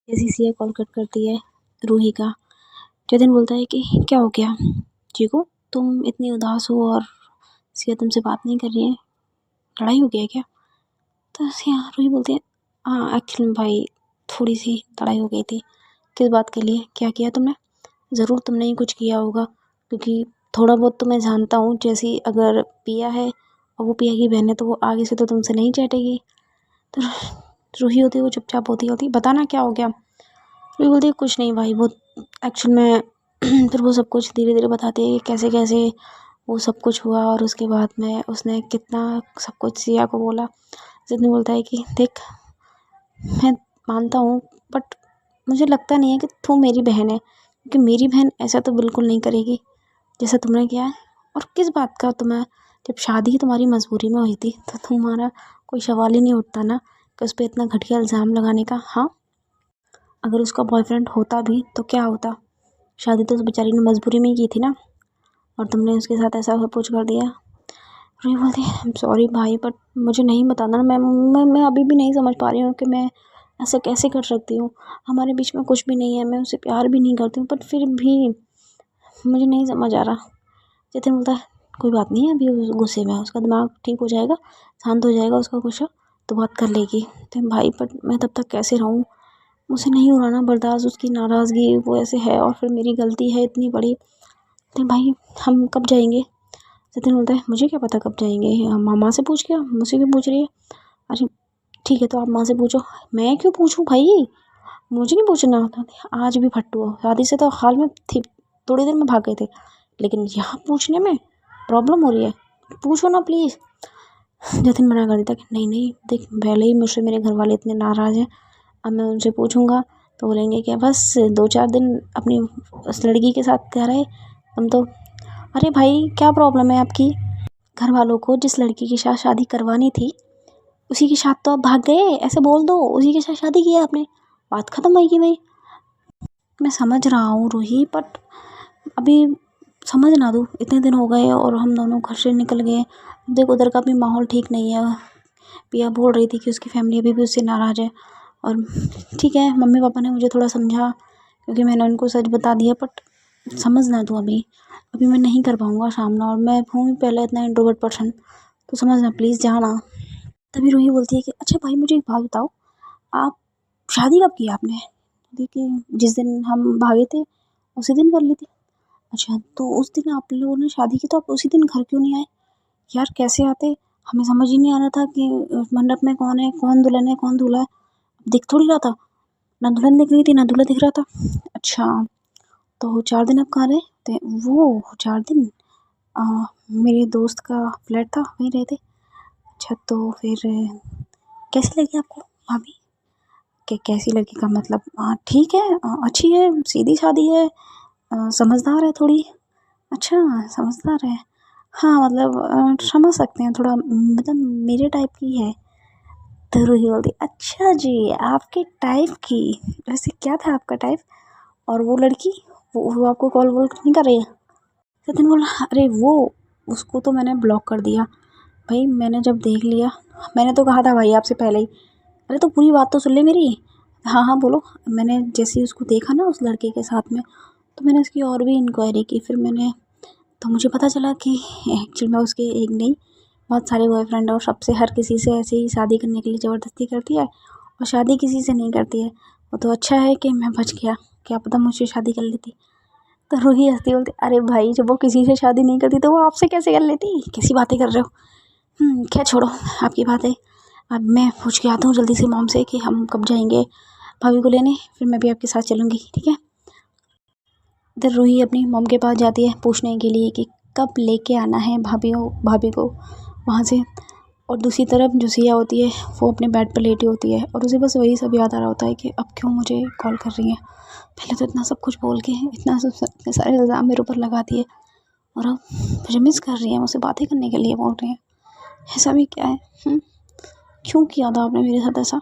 जैसे Siya call cut करती है रूही का, जतिन बोलता है कि क्या हो गया चीकू, तुम इतनी उदास हो और सिया तुमसे बात नहीं कर रही है, लड़ाई हो गई है क्या? तो सिया रूही बोलती है हाँ एक्चुअली में भाई थोड़ी सी लड़ाई हो गई थी। किस बात के लिए, क्या किया तुमने? ज़रूर तुमने ही कुछ किया होगा, क्योंकि थोड़ा बहुत तो मैं जानता हूँ। जैसी अगर पिया है और वो पिया की बहन है तो वो आगे से तो तुमसे नहीं चटेगी। तो रूही होती है वो चुपचाप होती बताना क्या हो गया। रूही बोलती है कुछ नहीं भाई, वो एक्चुअल में फिर वो सब कुछ धीरे धीरे बताती है कैसे कैसे वो सब कुछ हुआ और उसके बाद में उसने कितना सब कुछ सिया को बोला। जितने बोलता है कि देख मैं मानता हूँ बट मुझे लगता नहीं है कि तू मेरी बहन है, क्योंकि मेरी बहन ऐसा तो बिल्कुल नहीं करेगी जैसा तुमने किया है। और किस बात का तुम्हें, जब शादी तुम्हारी मजबूरी में हुई थी तो तुम्हारा कोई सवाल ही नहीं उठता ना कि उस पर इतना घटिया इल्ज़ाम लगाने का। हाँ अगर उसका बॉयफ्रेंड होता भी तो क्या होता, शादी तो उस बेचारी ने मजबूरी में ही की थी ना, और तुमने उसके साथ ऐसा सब कुछ कर दिया। रूही बोलती है आई एम सॉरी भाई बट मुझे नहीं बताना ना, मैं अभी भी नहीं समझ पा रही हूँ कि मैं ऐसा कैसे कर सकती हूँ। हमारे बीच में कुछ भी नहीं है, मैं उसे प्यार भी नहीं करती हूँ, बट फिर भी मुझे नहीं समझ आ रहा। जतिन बोलता है कोई बात नहीं है, अभी वो गुस्से में है, उसका दिमाग ठीक हो जाएगा, शांत हो जाएगा उसका गुस्सा तो बात कर लेगी। तो भाई बट मैं तब तक कैसे रहूँ, मुझे नहीं हो रहा ना बर्दाश्त उसकी नाराज़गी, वो ऐसे है और फिर मेरी गलती है इतनी बड़ी। तो भाई हम कब जाएंगे? जतिन बोलता है मुझे क्या पता कब जाएंगे, मामा से पूछ के, मुझसे क्यों पूछ रही है? अरे ठीक है तो आप माँ से पूछो, मैं क्यों पूछूं भाई, मुझे नहीं पूछना होता। आज भी फट्टू हो, शादी से तो हाल में थी, थोड़ी देर में भाग गए थे, लेकिन यहाँ पूछने में प्रॉब्लम हो रही है, पूछो ना प्लीज़। जतिन मना कर देता कि नहीं नहीं देख, पहले ही मुझसे मेरे घर वाले इतने नाराज़ हैं, अब मैं उनसे पूछूंगा तो बोलेंगे क्या बस 2-4 दिन अपनी उस लड़की के साथ क्या रहे हम तो। अरे भाई क्या प्रॉब्लम है आपकी, घर वालों को जिस लड़की के साथ शादी करवानी थी उसी के साथ तो आप भाग गए, ऐसे बोल दो उसी के साथ शादी की है आपने, बात खत्म होगी भाई। मैं समझ रहा हूँ रूही बट अभी समझ ना दो, इतने दिन हो गए और हम दोनों घर से निकल गए, देख उधर का भी माहौल ठीक नहीं है। पिया बोल रही थी कि उसकी फैमिली अभी भी उससे नाराज़ है, और ठीक है मम्मी पापा ने मुझे थोड़ा समझा क्योंकि मैंने उनको सच बता दिया, बट समझ ना दो अभी अभी मैं नहीं कर पाऊँगा सामना, और मैं हूँ पहले इतना इंट्रोवर्ट पर्सन, तो समझना प्लीज़ जाना। तभी रूही बोलती है कि अच्छा भाई मुझे एक बात बताओ, आप शादी कब की आपने? देखिए जिस दिन हम भागे थे उसी दिन कर ली थी। अच्छा तो उस दिन आप लोगों ने शादी की तो आप उसी दिन घर क्यों नहीं आए? यार कैसे आते, हमें समझ ही नहीं आ रहा था कि मंडप में कौन है, कौन दुल्हन है कौन दूल्हा है, दिख थोड़ी रहा था, ना दुल्हन दिख रही थी ना दूल्हा दिख रहा था। अच्छा तो 4 दिन आप कहाँ रहे थे? वो 4 दिन आ, मेरे दोस्त का फ्लैट था वहीं रहे थे। अच्छा तो फिर कैसी लगी आपको भाभी? कैसी लगी का मतलब, ठीक है, अच्छी है, सीधी सादी है, समझदार है थोड़ी। अच्छा समझदार है, हाँ मतलब समझ सकते हैं थोड़ा, मतलब मेरे टाइप की है। तो रूही बोलती अच्छा जी आपके टाइप की, वैसे क्या था आपका टाइप? और वो लड़की, वो आपको कॉल वॉल नहीं कर रही है? सचिन बोला अरे वो, उसको तो मैंने ब्लॉक कर दिया भाई, मैंने जब देख लिया, मैंने तो कहा था भाई आपसे पहले ही। अरे तो पूरी बात तो सुन ले मेरी। हाँ हाँ बोलो। मैंने जैसे ही उसको देखा ना उस लड़के के साथ में, तो मैंने उसकी और भी इंक्वायरी की, फिर मैंने तो मुझे पता चला कि एक्चुअल में उसके एक नहीं बहुत सारे बॉयफ्रेंड है, और सबसे हर किसी से ऐसे ही शादी करने के लिए ज़बरदस्ती करती है, और शादी किसी से नहीं करती है। वो तो अच्छा है कि मैं बच गया, क्या पता मुझसे शादी कर लेती। तो रूही हंसती बोलती अरे भाई जब वो किसी से शादी नहीं करती तो वो आपसे कैसे कर लेती, कैसी बातें कर रहे हो। क्या छोड़ो आपकी बातें, अब मैं पूछ के आता हूँ जल्दी से मॉम से कि हम कब जाएंगे भाभी को लेने, फिर मैं भी आपके साथ चलूँगी ठीक है। इधर रूही अपनी मॉम के पास जाती है पूछने के लिए कि कब लेके आना है भाभी को वहाँ से। और दूसरी तरफ जो सिया होती है वो अपने बेड पर लेटी होती है, और उसे बस वही सब याद आ रहा होता है कि अब क्यों मुझे कॉल कर रही है, पहले तो इतना सब कुछ बोल के इतना सब इतने सारे इल्ज़ाम मेरे ऊपर लगा दिए, और अब मुझे मिस कर रही है, मुझसे बातें करने के लिए बोल रही हैं, ऐसा भी क्या है? क्यों किया था आपने मेरे साथ ऐसा?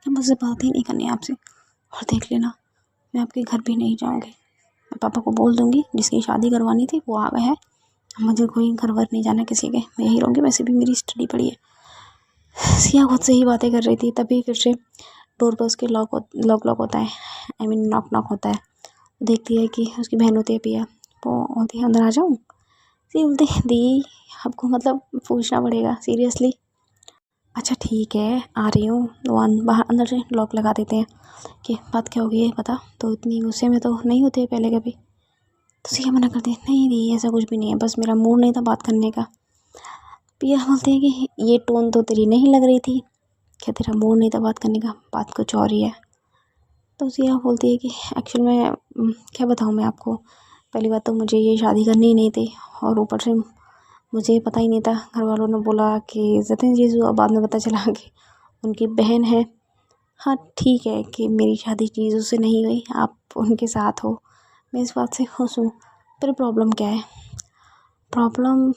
अब मुझसे बात ही नहीं करनी है आपसे, और देख लेना मैं आपके घर भी नहीं जाऊँगी, मैं पापा को बोल दूँगी जिसकी शादी करवानी थी वो आ गए हैं, मुझे कोई घर वर नहीं जाना किसी के, मैं यहीं रहूँगी, वैसे भी मेरी स्टडी पड़ी है। सिया खुद से ही बातें कर रही थी, तभी फिर से डोर पर उसके लॉक होता है, आई मीन नॉक नॉक होता है। देखती है कि उसकी बहन होती है पिया, वो होती है अंदर आ जाऊँ। सी बोलती है दी आपको मतलब पूछना पड़ेगा सीरियसली। अच्छा ठीक है आ रही हूँ। वो बाहर अंदर से लॉक लगा देते हैं कि बात क्या होगी ये पता। तो इतनी गुस्से में तो नहीं होते पहले कभी। तो सिया मना करती है नहीं दी ऐसा कुछ भी नहीं है, बस मेरा मूड नहीं था बात करने का। पिया बोलते हैं कि ये टोन तो तेरी नहीं लग रही थी, क्या तेरा मूड नहीं था बात करने का, बात कुछ और ही है। तो सिया बोलती है कि एक्चुअल में क्या बताऊँ मैं आपको, पहली बात तो मुझे ये शादी करनी ही नहीं थी, और ऊपर से मुझे पता ही नहीं था। घर वालों ने बोला कि जतिन जीजू, और बाद में पता चला कि उनकी बहन है। हाँ ठीक है कि मेरी शादी जीजू से नहीं हुई, आप उनके साथ हो, मैं इस बात से खुश हूँ। पर प्रॉब्लम क्या है? प्रॉब्लम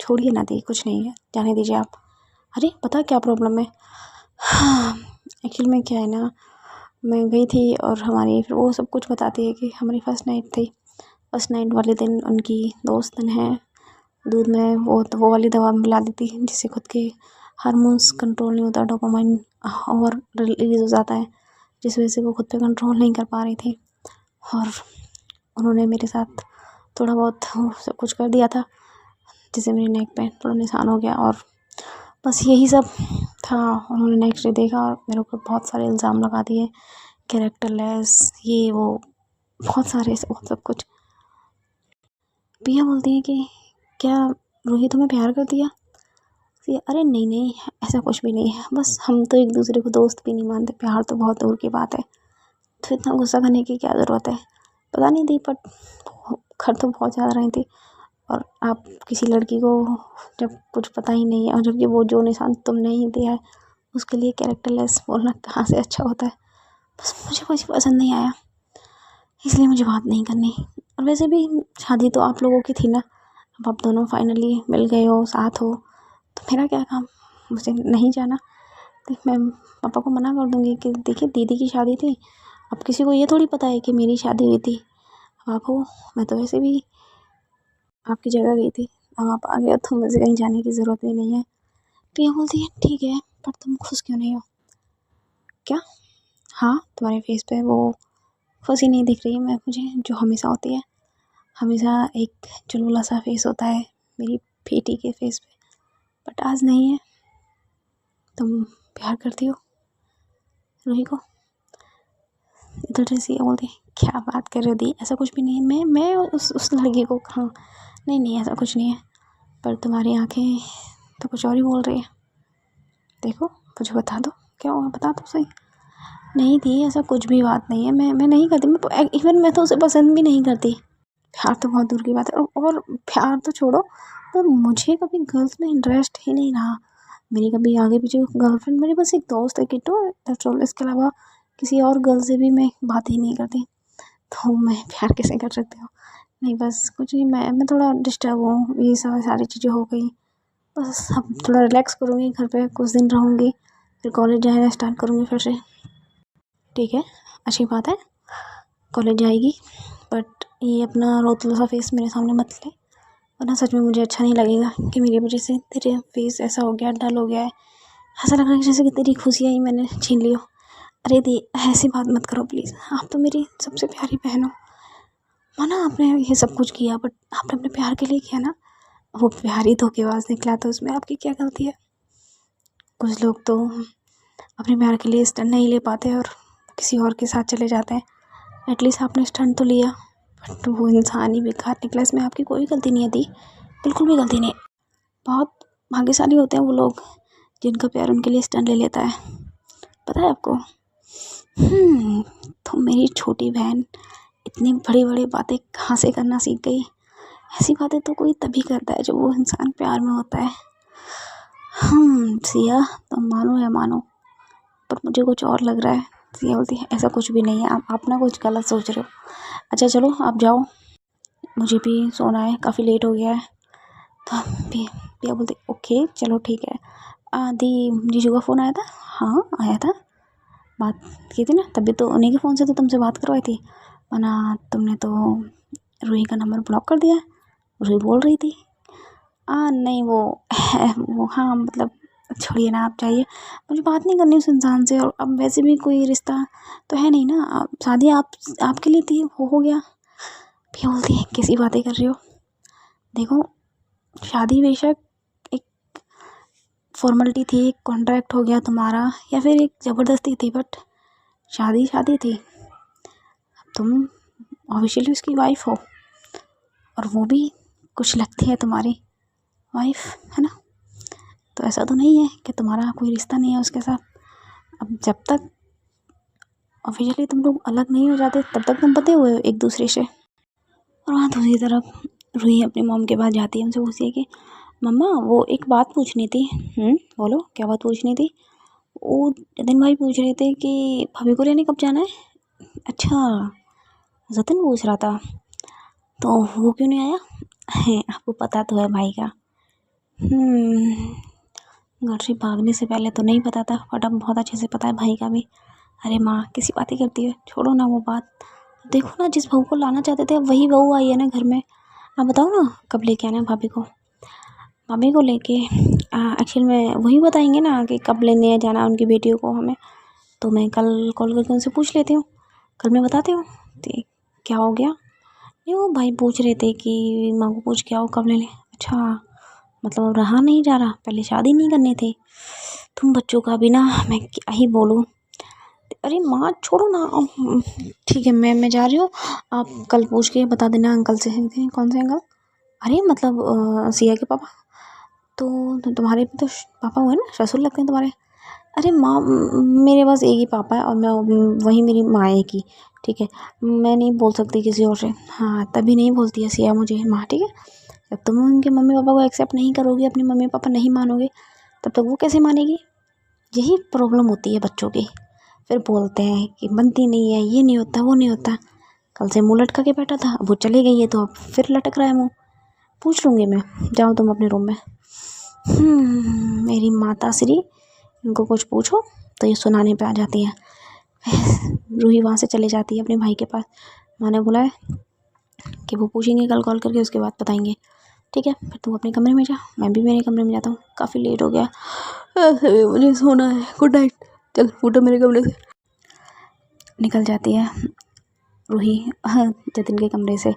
छोड़िए ना दी, कुछ नहीं है, जाने दीजिए आप। अरे पता क्या प्रॉब्लम है? हाँ एक्चुअल में क्या है ना, मैं गई थी और हमारी फिर वो सब कुछ बताती है कि हमारी फर्स्ट नाइट थी। फर्स्ट नाइट वाले दिन उनकी दोस्त ने दूध में वो वाली दवा मिला दी थी जिससे खुद के हार्मोन्स कंट्रोल नहीं होता, डोपामाइन ओवर रिलीज हो जाता है, जिस वजह से वो खुद पे कंट्रोल नहीं कर पा रही थी। और उन्होंने मेरे साथ थोड़ा बहुत सब कुछ कर दिया था, जिससे मेरे नेक पे थोड़ा निशान हो गया। और बस यही सब था। उन्होंने नेक्स्ट डे देखा और मेरे ऊपर बहुत सारे इल्ज़ाम लगा दिए, कैरेक्टरलेस, ये वो बहुत सारे सब कुछ। पिया बोलती है कि क्या रोहित तुम्हें प्यार कर दिया? अरे नहीं नहीं ऐसा कुछ भी नहीं है, बस हम तो एक दूसरे को दोस्त भी नहीं मानते, प्यार तो बहुत दूर की बात है। तो इतना गुस्सा करने की क्या ज़रूरत है? पता नहीं दी, बट खर तो बहुत ज़्यादा रही थी। और आप किसी लड़की को जब कुछ पता ही नहीं है, और जबकि वो जो निशान तुमने ही दिया है उसके लिए कैरेक्टरलेस बोलना कहाँ से अच्छा होता है? बस मुझे कुछ पसंद नहीं आया, इसलिए मुझे बात नहीं करनी। और वैसे भी शादी तो आप लोगों की थी ना, अब आप दोनों फाइनली मिल गए हो, साथ हो, तो मेरा क्या काम? मुझे नहीं जाना। देख मैं पापा को मना कर दूँगी कि देखिए दीदी की शादी थी, अब किसी को ये थोड़ी पता है कि मेरी शादी हुई थी। आप हो, मैं तो वैसे भी आपकी जगह गई थी, अब आप आ गए तो मुझे कहीं जाने की ज़रूरत भी नहीं है। तो ये बोलती है ठीक है, पर तुम खुश क्यों नहीं हो? क्या? हाँ तुम्हारे फेस पे वो खुशी नहीं दिख रही है मैं मुझे, जो हमेशा होती है। हमेशा एक चुलबुला सा फेस होता है मेरी बेटी के फेस पे, बट आज नहीं है। तुम प्यार करती हो रूही को? इधर से ये बोलती है क्या बात कर रही हो दी, ऐसा कुछ भी नहीं है। मैं उस लड़की को कहाँ, नहीं नहीं ऐसा कुछ नहीं है, पर तुम्हारी आंखें तो कुछ और ही बोल रही है। देखो मुझे बता दो क्या हुआ, बता दो सही। नहीं थी ऐसा कुछ भी बात नहीं है, मैं नहीं करती, मैं इवन मैं तो उसे पसंद भी नहीं करती। प्यार तो बहुत दूर की बात है, और प्यार तो छोड़ो, तो मुझे कभी गर्ल्स में इंटरेस्ट ही नहीं रहा। मेरी कभी आगे पीछे गर्लफ्रेंड, मेरी बस एक दोस्त है किट्टू, दैट्स ऑल। इसके अलावा किसी और गर्ल से भी मैं बात ही नहीं करती, तो मैं प्यार कैसे कर सकती हूँ? नहीं बस कुछ नहीं, मैं थोड़ा डिस्टर्ब हूँ, ये सब सारी चीज़ें हो गई। बस अब थोड़ा रिलैक्स करूँगी, घर पे कुछ दिन रहूँगी, फिर कॉलेज जाना स्टार्ट करूँगी फिर से। ठीक है अच्छी बात है, कॉलेज जाएगी, बट ये अपना रोतला सा फेस मेरे सामने मत ले, वरना सच में मुझे अच्छा नहीं लगेगा कि मेरी वजह से तेरे फेस ऐसा हो गया, डल हो गया है, ऐसा लग रहा है जैसे कि तेरी खुशियाँ ही मैंने छीन ली हो। अरे दी ऐसी बात मत करो प्लीज़, आप तो मेरी सबसे प्यारी बहन हो। माना आपने ये सब कुछ किया, बट आपने अपने प्यार के लिए किया ना, वो प्यार ही धोखेबाज निकला, तो उसमें आपकी क्या गलती है? कुछ लोग तो अपने प्यार के लिए स्टैंड नहीं ले पाते और किसी और के साथ चले जाते हैं। एटलीस्ट आपने स्टैंड तो लिया, बट वो इंसान ही बेकार निकला, इसमें आपकी कोई गलती नहीं थी, बिल्कुल भी गलती नहीं। बहुत भाग्यशाली होते हैं वो लोग जिनका प्यार उनके लिए स्टैंड ले लेता है, पता है आपको? तो मेरी छोटी बहन इतनी बड़ी बड़ी बातें कहाँ से करना सीख गई? ऐसी बातें तो कोई तभी करता है जब वो इंसान प्यार में होता है। सिया तुम मानो या मानो, पर मुझे कुछ और लग रहा है। सिया बोलती है ऐसा कुछ भी नहीं है, आप ना कुछ गलत सोच रहे हो। अच्छा चलो आप जाओ, मुझे भी सोना है, काफ़ी लेट हो गया है। तो पिया बोलती ओके चलो ठीक है। दी जीजू का फ़ोन आया था? हाँ आया था, बात की थी ना, तभी तो उन्हीं के फ़ोन से तो तुमसे बात करवाई थी, वरना तुमने तो रूही का नंबर ब्लॉक कर दिया। रूही बोल रही थी नहीं वो हाँ मतलब छोड़िए ना, आप जाइए, मुझे बात नहीं करनी उस इंसान से। और अब वैसे भी कोई रिश्ता तो है नहीं ना, शादी आपके लिए थी, हो गया। फिर बोलती है कैसी बातें कर रही हो। देखो, शादी बेशक एक फॉर्मेलिटी थी, एक कॉन्ट्रैक्ट हो गया तुम्हारा, या फिर एक ज़बरदस्ती थी, बट शादी शादी थी। तुम ऑफिशियली उसकी वाइफ हो, और वो भी कुछ लगती है तुम्हारी वाइफ, है ना। तो ऐसा तो नहीं है कि तुम्हारा कोई रिश्ता नहीं है उसके साथ। अब जब तक ऑफिशियली तुम लोग अलग नहीं हो जाते, तब तक तुम पते हुए हो एक दूसरे से। और वहाँ दूसरी तरफ रूही अपनी मॉम के पास जाती है, उनसे पूछती है कि मम्मा, वो एक बात पूछनी थी। बोलो, क्या बात पूछनी थी। वो जतिन भाई पूछ रहे थे कि भाभी को लेने कब जाना है। अच्छा, जतिन पूछ रहा था, तो वो क्यों नहीं आया। आपको पता तो है भाई का। घर से भागने से पहले तो नहीं पता था, बट अब बहुत अच्छे से पता है भाई का भी। अरे माँ, किसी बातें करती है, छोड़ो ना वो बात। देखो ना, जिस बहू को लाना चाहते थे, अब वही बहू आई है ना घर में। आप बताओ ना, कब लेके आना है भाभी को। भाभी को लेके एक्चुअल में वही बताएंगे ना कि कब लेने जाना उनकी बेटियों को हमें। तो मैं कल कॉल करके उनसे पूछ लेती हूँ, कल मैं बताती हूँ। तो क्या हो गया। नहीं, वो भाई पूछ रहे थे कि माँ को पूछ के आओ कब ले लें। अच्छा, मतलब अब रहा नहीं जा रहा, पहले शादी नहीं करनी थी। तुम बच्चों का भी ना, मैं क्या ही बोलूँ। अरे माँ, छोड़ो ना। ठीक है, मैं जा रही हूँ, आप कल पूछ के बता देना अंकल से। कौन से अंकल। अरे मतलब सिया के पापा। तो तुम्हारे भी तो पापा हुए ना, ससुर लगते हैं तुम्हारे। अरे माँ, मेरे पास एक ही पापा है, और मैं वही मेरी माँ है की। ठीक है, मैं नहीं बोल सकती किसी और से। हाँ, तभी नहीं बोलती है सिया मुझे माँ, ठीक है। जब तुम उनके मम्मी पापा को एक्सेप्ट नहीं करोगी, अपने मम्मी पापा नहीं मानोगे, तब तक वो कैसे मानेगी। यही प्रॉब्लम होती है बच्चों की। फिर बोलते हैं कि बनती नहीं है, ये नहीं होता, वो नहीं होता। कल से मुँह लटका के बैठा था, अब वो चली गई है तो अब फिर लटक रहा है मुँह। पूछ लूँगी मैं, जाओ तुम अपने रूम में। मेरी माता श्री, इनको कुछ पूछो तो ये सुनाने पे आ जाती है। रूही वहाँ से चली जाती है अपने भाई के पास। माँ ने बोला है कि वो पूछेंगे कल कॉल करके, उसके बाद बताएंगे। ठीक है, फिर तू अपने कमरे में जा, मैं भी मेरे कमरे में जाता हूँ, काफ़ी लेट हो गया, मुझे सोना है, गुड नाइट। चल फूटो मेरे कमरे से। निकल जाती है रूही जतिन के कमरे से।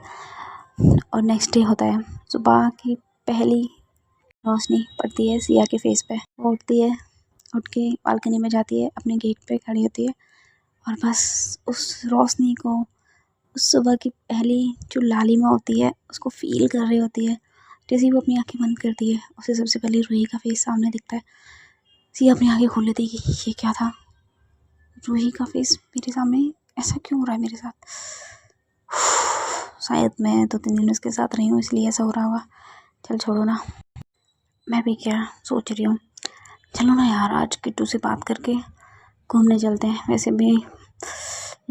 और नेक्स्ट डे होता है, सुबह की पहली रोशनी पड़ती है सिया के फेस पे। वो उठती है, उठ के बालकनी में जाती है, अपने गेट पे खड़ी होती है, और बस उस रोशनी को, उस सुबह की पहली जो लालिमा होती है, उसको फील कर रही होती है। जैसे ही वो अपनी आंखें बंद करती है, उसे सबसे पहले रूही का फेस सामने दिखता है। सिया अपनी आंखें खोल लेती है कि ये क्या था। रूही का फेस मेरे सामने, ऐसा क्यों हो रहा है मेरे साथ। शायद मैं 2-3 दिन उसके साथ रही हूँ, इसलिए ऐसा हो रहा होगा। चल छोड़ो ना, मैं भी क्या सोच रही हूँ, चलो ना यार, आज किट्टू से बात करके घूमने चलते हैं। वैसे भी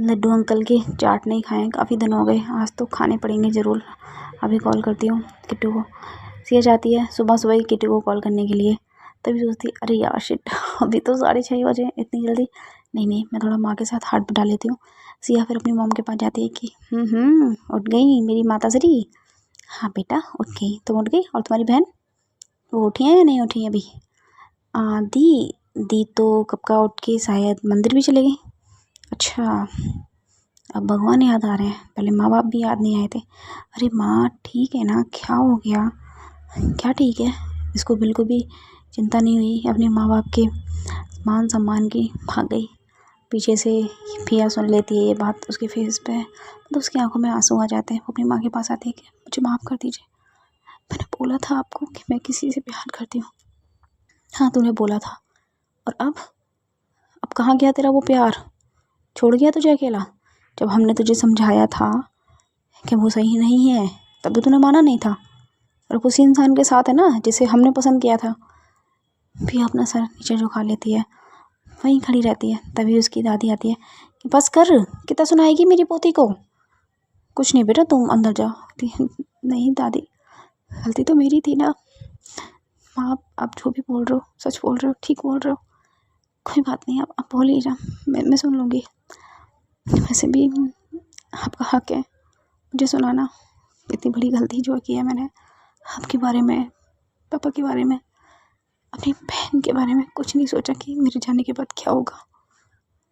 लड्डू अंकल की चाट नहीं खाए काफ़ी दिन हो गए, आज तो खाने पड़ेंगे ज़रूर। अभी कॉल करती हूँ किट्टू को। सिया जाती है सुबह सुबह ही किट्टू को कॉल करने के लिए। तभी सोचती, अरे यार शिट, अभी तो 6:30 बजे, इतनी जल्दी नहीं, मैं थोड़ा माँ के साथ हाथ बटा लेती हूँ। सिया फिर अपनी मॉम के पास जाती है कि उठ गई मेरी माता श्री। हाँ बेटा उठ गई, तुम उठ गई, और तुम्हारी बहन वो उठी है या नहीं उठी अभी। दी दी तो कब का उठ के शायद मंदिर भी चले गई। अच्छा, अब भगवान याद आ रहे हैं, पहले माँ बाप भी याद नहीं आए थे। अरे माँ ठीक है ना, क्या हो गया। क्या ठीक है, इसको बिल्कुल भी चिंता नहीं हुई अपने माँ बाप के मान सम्मान की। भाग गई पीछे से। पिया सुन लेती है ये बात, उसके फेस पे तो उसकी आंखों में आंसू आ जाते हैं। वो अपनी माँ के पास आती है कि मुझे माफ़ कर दीजिए, मैंने बोला था आपको कि मैं किसी से प्यार करती हूँ। हाँ तूने बोला था, और अब कहाँ गया तेरा वो प्यार, छोड़ गया तुझे अकेला। जब हमने तुझे समझाया था कि वो सही नहीं है, तब तो तूने माना नहीं था। और उसी इंसान के साथ है ना जिसे हमने पसंद किया था। भी अपना सर नीचे झुका लेती है, वहीं खड़ी रहती है। तभी उसकी दादी आती है कि बस कर, कितना सुनाएगी मेरी पोती को। कुछ नहीं बेटा, तुम अंदर जाओ। नहीं दादी, गलती तो मेरी थी ना। माँ आप जो भी बोल रहे हो सच बोल रहे हो, ठीक बोल रहे हो, कोई बात नहीं, आप बोल ही जा, मैं सुन लूँगी। वैसे भी आपका हक है मुझे सुनाना, इतनी बड़ी गलती जो की है मैंने आपके बारे में, पापा के बारे में। अपनी बहन के बारे में कुछ नहीं सोचा कि मेरे जाने के बाद क्या होगा।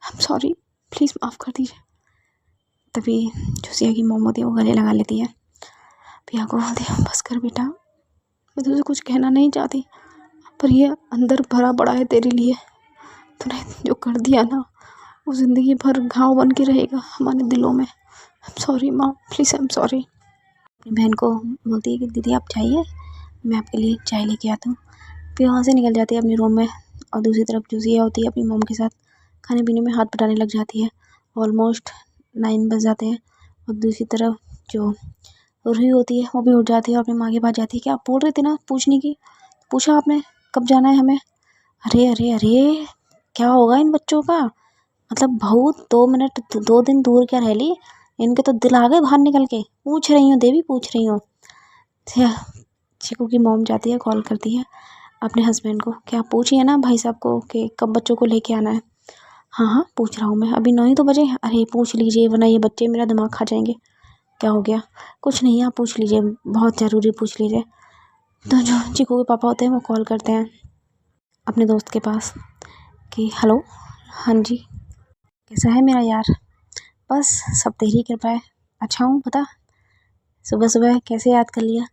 आई एम सॉरी, प्लीज़ माफ़ कर दीजिए। तभी जो सिया की मोम होती है वो गले लगा लेती है। पिया को बोलती है बस कर बेटा, मैं तुझे कुछ कहना नहीं चाहती, पर ये अंदर भरा पड़ा है तेरे लिए। तूने जो कर दिया ना वो ज़िंदगी भर घाव बन के रहेगा हमारे दिलों में। आई एम सॉरी माँ, प्लीज़ आई एम सॉरी। अपनी बहन को बोलती है कि दीदी आप चाहिए, मैं आपके लिए चाय लेके आता हूँ। फिर वहाँ से निकल जाती है अपने रूम में और दूसरी तरफ जो सिया होती है अपनी मॉम के साथ खाने पीने में हाथ बटाने लग जाती है। ऑलमोस्ट 9 बज जाते हैं और दूसरी तरफ जो रूही होती है वो भी उठ जाती है और अपनी माँ के पास जाती है कि आप बोल रहे थे ना पूछने की, पूछा आपने कब जाना है हमें। अरे अरे अरे, क्या होगा इन बच्चों का, मतलब बहू 2 मिनट 2 दिन दूर क्या रह ली, इनके तो दिल आ गए बाहर निकल के। पूछ रही हूँ देवी, पूछ रही हूँ। चीकू की मॉम जाती है, कॉल करती है अपने हस्बैंड को, क्या पूछिए ना भाई साहब को कि कब बच्चों को लेके आना है। हाँ हाँ पूछ रहा हूँ मैं, अभी 9 ही तो बजे। अरे पूछ लीजिए वरना ये बच्चे मेरा दिमाग खा जाएंगे। क्या हो गया? कुछ नहीं, आप पूछ लीजिए, बहुत ज़रूरी पूछ लीजिए। तो जो चीकू के पापा होते हैं वो कॉल करते हैं अपने दोस्त के पास कि हेलो, हाँ जी कैसा है मेरा यार? बस सब तेरी कृपा है, अच्छा हूँ बता, सुबह सुबह कैसे याद कर लिया?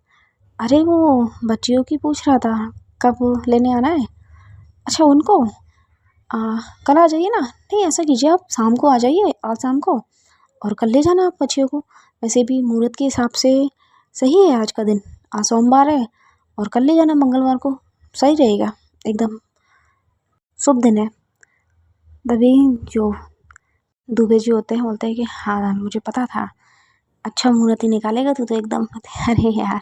अरे वो बच्चियों की पूछ रहा था, कब लेने आना है? अच्छा उनको कल आ जाइए ना। नहीं ऐसा कीजिए आप शाम को आ जाइए, आज शाम को, और कल ले जाना आप बच्चियों को। वैसे भी मुहूर्त के हिसाब से सही है आज का दिन, आज सोमवार है और कल ले जाना मंगलवार को, सही रहेगा, एकदम शुभ दिन है। तभी जो दुबे जी होते हैं बोलते हैं कि हाँ मुझे पता था, अच्छा मुहूर्त ही निकालेगा तू तो एकदम। अरे यार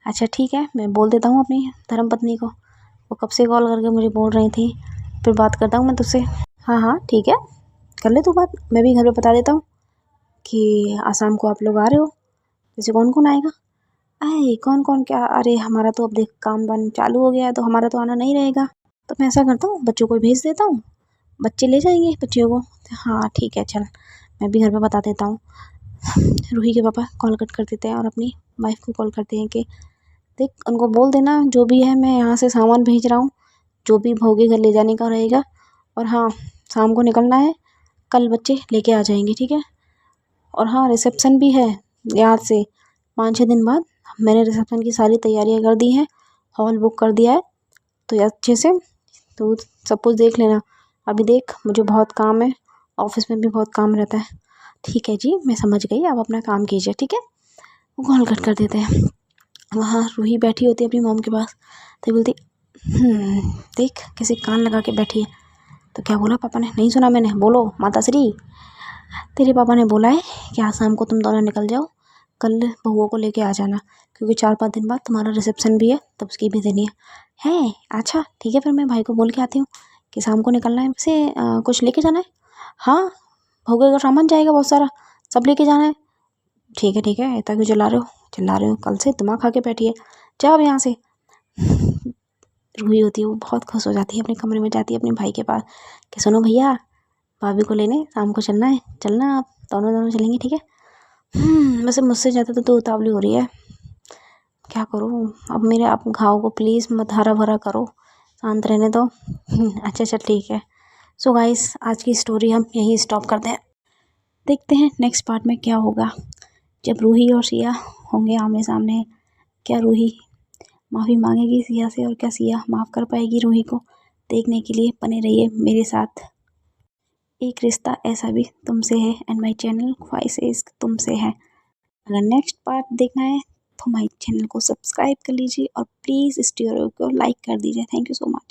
अच्छा ठीक है, मैं बोल देता हूँ अपनी धर्मपत्नी को, वो कब से कॉल करके मुझे बोल रही थी, फिर बात करता हूँ मैं तुझसे। हाँ हाँ ठीक है, कर ले तू बात, मैं भी घर पे बता देता हूँ कि आसाम को आप लोग आ रहे हो। वैसे कौन कौन आएगा? अरे कौन कौन क्या, अरे हमारा तो अब देख काम बन चालू हो गया है तो हमारा तो आना नहीं रहेगा, तो मैं ऐसा करता हूँ बच्चों को भेज देता हूँ, बच्चे ले जाएंगे बच्चियों को। हाँ ठीक है चल, मैं भी घर पे बता देता हूँ। रूही के पापा कॉल कट कर देते हैं और अपनी वाइफ को कॉल करते हैं कि देख उनको बोल देना जो भी है मैं यहाँ से सामान भेज रहा हूँ, जो भी भोगे घर ले जाने का रहेगा, और हाँ शाम को निकलना है, कल बच्चे लेके आ जाएंगे ठीक है। और हाँ रिसेप्शन भी है, याद से 5-6 दिन बाद मैंने रिसेप्शन की सारी तैयारियां कर दी हैं, हॉल बुक कर दिया है, तो अच्छे से तो सब कुछ देख लेना। अभी देख मुझे बहुत काम है, ऑफिस में भी बहुत काम रहता है। ठीक है जी मैं समझ गई, आप अपना काम कीजिए ठीक है। वो कॉल कट कर देते हैं। वहाँ रूही बैठी होती है अपनी मॉम के पास, तो बोलती देख कैसे कान लगा के बैठी है। तो क्या बोला पापा ने? नहीं सुना मैंने, बोलो माता श्री। तेरे पापा ने बोला है कि आज शाम को तुम दोनों निकल जाओ, कल बहुओं को लेके आ जाना, क्योंकि 4-5 दिन बाद तुम्हारा रिसेप्शन भी है, तब उसकी भी देनी है। अच्छा ठीक है, फिर मैं भाई को बोल के आती हूँ कि शाम को निकलना है। वैसे कुछ लेके जाना है? हाँ भोगे का सामान जाएगा बहुत सारा, सब लेके जाना है। ठीक है, इतना क्यों चिल्ला रहे हो, कल से दिमाग खा के बैठी है, जाओ अब यहाँ से। रूही होती है वो बहुत खुश हो जाती है, अपने कमरे में जाती है अपने भाई के पास कि सुनो भैया, भाभी को लेने शाम को चलना है, चलना आप दोनों चलेंगे ठीक है। वैसे मुझसे ज़्यादा तो उतावली हो रही है, क्या करूँ अब, मेरे आप घाव को प्लीज़ मत हरा भरा करो, शांत रहने दो। अच्छा चल ठीक है। सो गाइस आज की स्टोरी हम यहीं स्टॉप करते हैं, देखते हैं नेक्स्ट पार्ट में क्या होगा, जब रूही और सिया होंगे आमने सामने। क्या रूही माफ़ी मांगेगी सिया से, और क्या सिया माफ़ कर पाएगी रूही को? देखने के लिए बने रहिए मेरे साथ। एक रिश्ता ऐसा भी तुमसे है एंड माय चैनल ख्वाहिशें तुमसे है। अगर नेक्स्ट पार्ट देखना है तो माय चैनल को सब्सक्राइब कर लीजिए और प्लीज़ इस वीडियो को लाइक कर दीजिए। Thank you so much.